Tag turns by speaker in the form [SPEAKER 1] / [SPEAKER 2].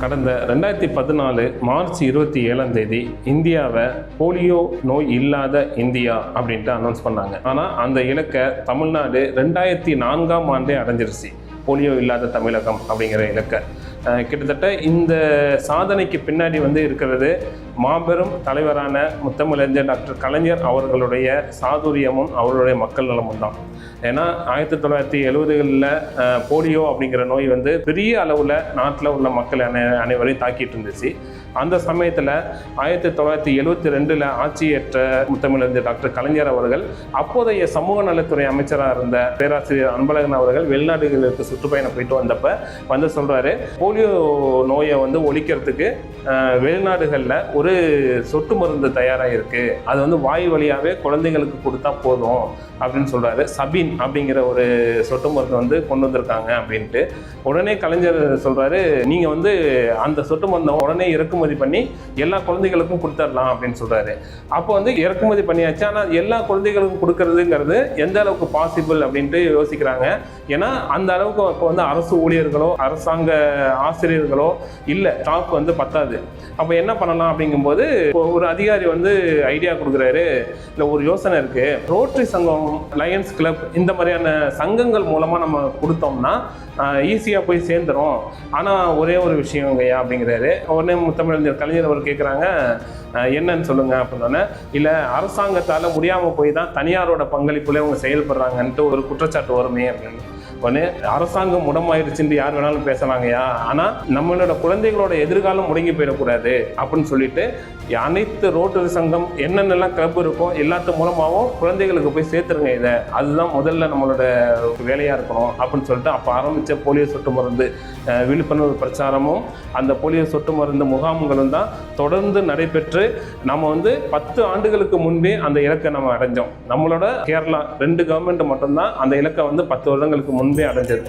[SPEAKER 1] கடந்த 2014 மார்ச் 27 இந்தியாவை போலியோ நோய் இல்லாத இந்தியா அப்படின்ட்டு அனௌன்ஸ் பண்ணாங்க. ஆனால் அந்த இலக்கை தமிழ்நாடு 2004 அடைஞ்சிருச்சு. போலியோ இல்லாத தமிழகம் அப்படிங்கிற இலக்கை. கிட்டத்தட்ட இந்த சாதனைக்கு பின்னாடி இருக்கிறது மாபெரும் தலைவரான முத்தமிழறிஞர் டாக்டர் கலைஞர் அவர்களுடைய சாதுரியமும் அவர்களுடைய மக்கள் நலமும் தான். ஏன்னா 1970களில் போலியோ அப்படிங்கிற நோய் பெரிய அளவில் நாட்டில் உள்ள மக்கள் அனைவரையும் தாக்கிட்டு இருந்துச்சு. அந்த சமயத்தில் 1972 ஆட்சியேற்ற முத்தமிழறிஞர் டாக்டர் கலைஞர் அவர்கள் அப்போதைய சமூக நலத்துறை அமைச்சராக இருந்த பேராசிரியர் அன்பழகன் அவர்கள் வெளிநாடுகளுக்கு சுற்றுப்பயணம் போயிட்டு வந்தப்ப சொல்கிறாரு, போலியோ நோயை ஒழிக்கிறதுக்கு வெளிநாடுகளில் ஒரு சொட்டு மருந்து தயாராக இருக்குது, அது வாய் வழியாகவே குழந்தைங்களுக்கு கொடுத்தா போதும் அப்படின்னு சொல்கிறாரு. சபின் அப்படிங்கிற ஒரு சொட்டு மருந்து கொண்டு வந்திருக்காங்க அப்படின்ட்டு. உடனே கலைஞர் சொல்கிறாரு, நீங்கள் அந்த சொட்டு மருந்தை உடனே இறக்குமதி பண்ணி எல்லா குழந்தைகளுக்கும் கொடுத்துடலாம் அப்படின்னு சொல்கிறாரு. அப்போ இறக்குமதி பண்ணியாச்சு. ஆனால் எல்லா குழந்தைகளுக்கும் கொடுக்கறதுங்கிறது எந்த அளவுக்கு பாசிபிள் அப்படின்ட்டு யோசிக்கிறாங்க. ஏன்னா அந்த அளவுக்கு அப்போ அரசு ஊழியர்களோ அரசாங்க ஆசிரியர்களோ இல்லை, ஸ்டாஃப் பத்தாது. அப்போ என்ன பண்ணலாம் அப்படிங்கும்போது ஒரு அதிகாரி ஐடியா கொடுக்குறாரு, இல்லை ஒரு யோசனை இருக்குது, ரோட்டரி சங்கம், லயன்ஸ் கிளப், இந்த மாதிரியான சங்கங்கள் மூலமாக நம்ம கொடுத்தோம்னா ஈஸியாக போய் சேர்ந்துடும். ஆனால் ஒரே ஒரு விஷயங்கய்யா அப்படிங்கிறாரு. உடனே முத்தமிழறிஞர் கலைஞர் அவர் கேட்குறாங்க, என்னன்னு சொல்லுங்கள் அப்படின்னோடனே, இல்லை அரசாங்கத்தால் முடியாமல் போய் தான் தனியாரோட பங்களிப்புல அவங்க செயல்படுறாங்கன்ட்டு ஒரு குற்றச்சாட்டு வருமே அப்படின்னு. உடனே அரசாங்கம் முடமாயிருச்சுன்னு யார் வேணாலும் பேசலாங்கய்யா, ஆனால் நம்மளோட குழந்தைகளோட எதிர்காலம் முடங்கி போயிடக்கூடாது அப்படின்னு சொல்லிட்டு அனைத்து ரோட்டரி சங்கம் என்னென்னலாம் கிளப் இருக்கோ எல்லாத்து மூலமாகவும் குழந்தைகளுக்கு போய் சேர்த்துருங்க, இதை அதுதான் முதல்ல நம்மளோட வேலையாக இருக்கணும் அப்படின்னு சொல்லிட்டு அப்போ ஆரம்பித்த போலியோ சொட்டு மருந்து விழிப்புணர்வு பிரச்சாரமும் அந்த போலியோ சொட்டு மருந்து முகாம்களும் தான் தொடர்ந்து நடைபெற்று நம்ம 10 ஆண்டுகளுக்கு முன்பே அந்த இலக்கை நம்ம அடைஞ்சோம். நம்மளோட கேரளா 2 கவர்மெண்ட் மட்டும்தான் அந்த இலக்கை 10 வருடங்களுக்கு முன்பே அடைஞ்சது.